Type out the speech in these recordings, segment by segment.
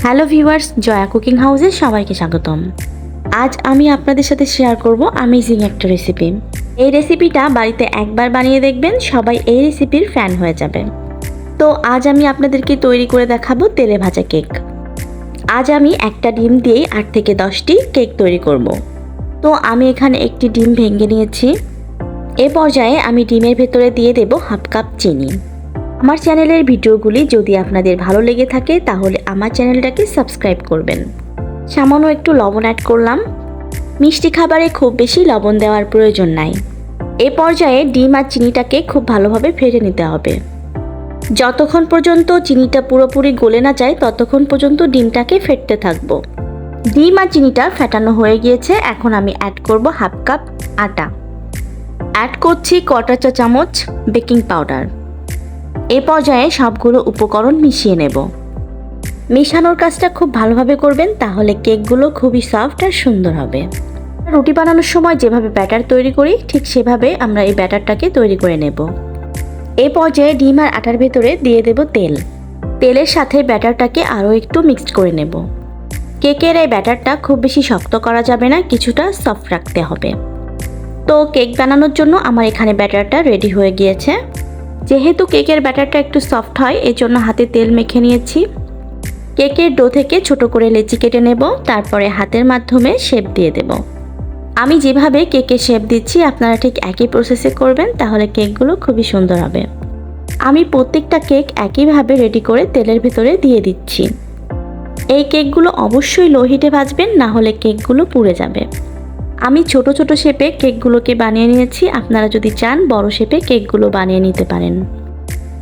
Hello viewers, Jaya cooking হাউসে সবাইকে স্বাগতম। আজ আমি আপনাদের সাথে শেয়ার করব অ্যামেজিং একটা রেসিপি। এই রেসিপিটা বাড়িতে একবার বানিয়ে দেখবেন, সবাই এই রেসিপির ফ্যান হয়ে যাবে। তো আজ আমি আপনাদেরকে তৈরি করে দেখাবো তেলে ভাজা কেক। আজ আমি একটা ডিম দিয়েই 8 থেকে 10টি কেক তৈরি করব। তো আমি এখানে একটি ডিম ভেঙে নিয়েছি। এ পর্যায়ে আমি ডিমের ভেতরে দিয়ে দেব হাফ কাপ চিনি। আমার চ্যানেলের ভিডিওগুলি যদি আপনাদের ভালো লেগে থাকে তাহলে আমার চ্যানেলটাকে সাবস্ক্রাইব করবেন। সামান্য একটু লবণ অ্যাড করলাম। মিষ্টি খাবারে খুব বেশি লবণ দেওয়ার প্রয়োজন নাই। এ পর্যায়ে ডিম আর চিনিটাকে খুব ভালোভাবে ফেটে নিতে হবে। যতক্ষণ পর্যন্ত চিনিটা পুরোপুরি গলে না যায় ততক্ষণ পর্যন্ত ডিমটাকে ফেটতে থাকবো। ডিম আর চিনিটা ফেটানো হয়ে গিয়েছে। এখন আমি অ্যাড করব হাফ কাপ আটা। অ্যাড করছি 1/4 চা চামচ বেকিং পাউডার। এ পর্যায়ে সবগুলো উপকরণ মিশিয়ে নেব। মেশানোর কাজটা খুব ভালোভাবে করবেন, তাহলে কেকগুলো খুবই সফট আর সুন্দর হবে। রুটি বানানোর সময় যেভাবে ব্যাটার তৈরি করি ঠিক সেভাবে আমরা এই ব্যাটারটাকে তৈরি করে নেব। এ পর্যায়ে ডিম আর আটার ভেতরে দিয়ে দেব তেল। তেলের সাথে ব্যাটারটাকে আরও একটু মিক্সড করে নেব। কেকের এই ব্যাটারটা খুব বেশি শক্ত করা যাবে না, কিছুটা সফট রাখতে হবে। তো কেক বানানোর জন্য আমার এখানে ব্যাটারটা রেডি হয়ে গিয়েছে। যেহেতু কেকের ব্যাটারটা একটু সফট হয় এজন্য হাতে তেল মেখে নিয়েছি। কেকের ডো থেকে ছোট করে লেচি কেটে নেব, তারপরে হাতের মাধ্যমে শেপ দিয়ে দেব। আমি যেভাবে কেকের শেপ দিচ্ছি আপনারা ঠিক একই প্রসেসে করবেন, তাহলে কেকগুলো খুবই সুন্দর হবে। আমি প্রত্যেকটা কেক একইভাবে রেডি করে তেলের ভিতরে দিয়ে দিচ্ছি। এই কেকগুলো অবশ্যই লো হিটে ভাজবেন, না হলে কেকগুলো পুড়ে যাবে। আমি ছোট ছোট শেপে কেকগুলোকে বানিয়ে নিয়েছি। আপনারা যদি চান বড় শেপে কেকগুলো বানিয়ে নিতে পারেন।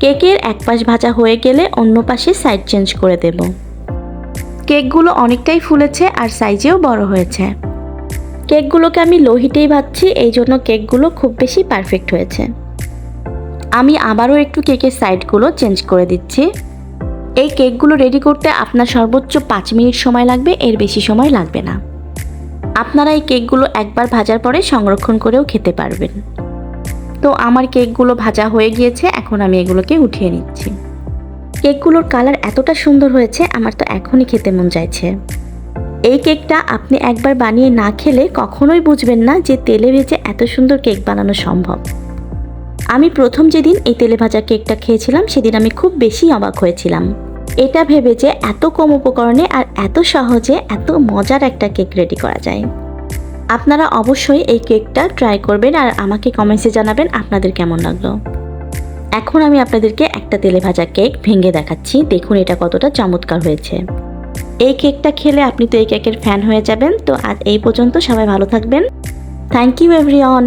কেকের এক পাশ ভাজা হয়ে গেলে অন্য পাশে সাইড চেঞ্জ করে দেব। কেকগুলো অনেকটাই ফুলেছে আর সাইজেও বড় হয়েছে। কেকগুলোকে আমি লো হিটেই ভাজছি, এই জন্য কেকগুলো খুব বেশি পারফেক্ট হয়েছে। আমি আবারও একটু কেকের সাইডগুলো চেঞ্জ করে দিচ্ছি। এই কেকগুলো রেডি করতে আপনার সর্বোচ্চ 5 মিনিট সময় লাগবে, এর বেশি সময় লাগবে না। আপনারা এই কেকগুলো একবার ভাজার পরে সংরক্ষণ করেও খেতে পারবেন। তো আমার কেকগুলো ভাজা হয়ে গিয়েছে, এখন আমি এগুলোকে উঠিয়ে নিচ্ছি। কেকগুলোর কালার এতটা সুন্দর হয়েছে, আমার তো এখনই খেতে মন চাইছে। এই কেকটা আপনি একবার বানিয়ে না খেলে কখনোই বুঝবেন না যে তেলে ভেজে এত সুন্দর কেক বানানো সম্ভব। আমি প্রথম যেদিন এই তেলে ভাজা কেকটা খেয়েছিলাম সেদিন আমি খুব বেশি অবাক হয়েছিলাম। এটা ভেবে যে এত কম উপকরণে আর এত সহজে এত মজার একটা কেক রেডি করা যায়। আপনারা অবশ্যই এই কেকটা ট্রাই করবেন আর আমাকে কমেন্টসে জানাবেন আপনাদের কেমন লাগলো। এখন আমি আপনাদেরকে একটা তেলে ভাজা কেক ভেঙে দেখাচ্ছি। দেখুন এটা কতটা চমৎকার হয়েছে। এই কেকটা খেলে আপনি তো এই কেকের ফ্যান হয়ে যাবেন। তো আজ এই পর্যন্ত, সবাই ভালো থাকবেন। Thank you everyone.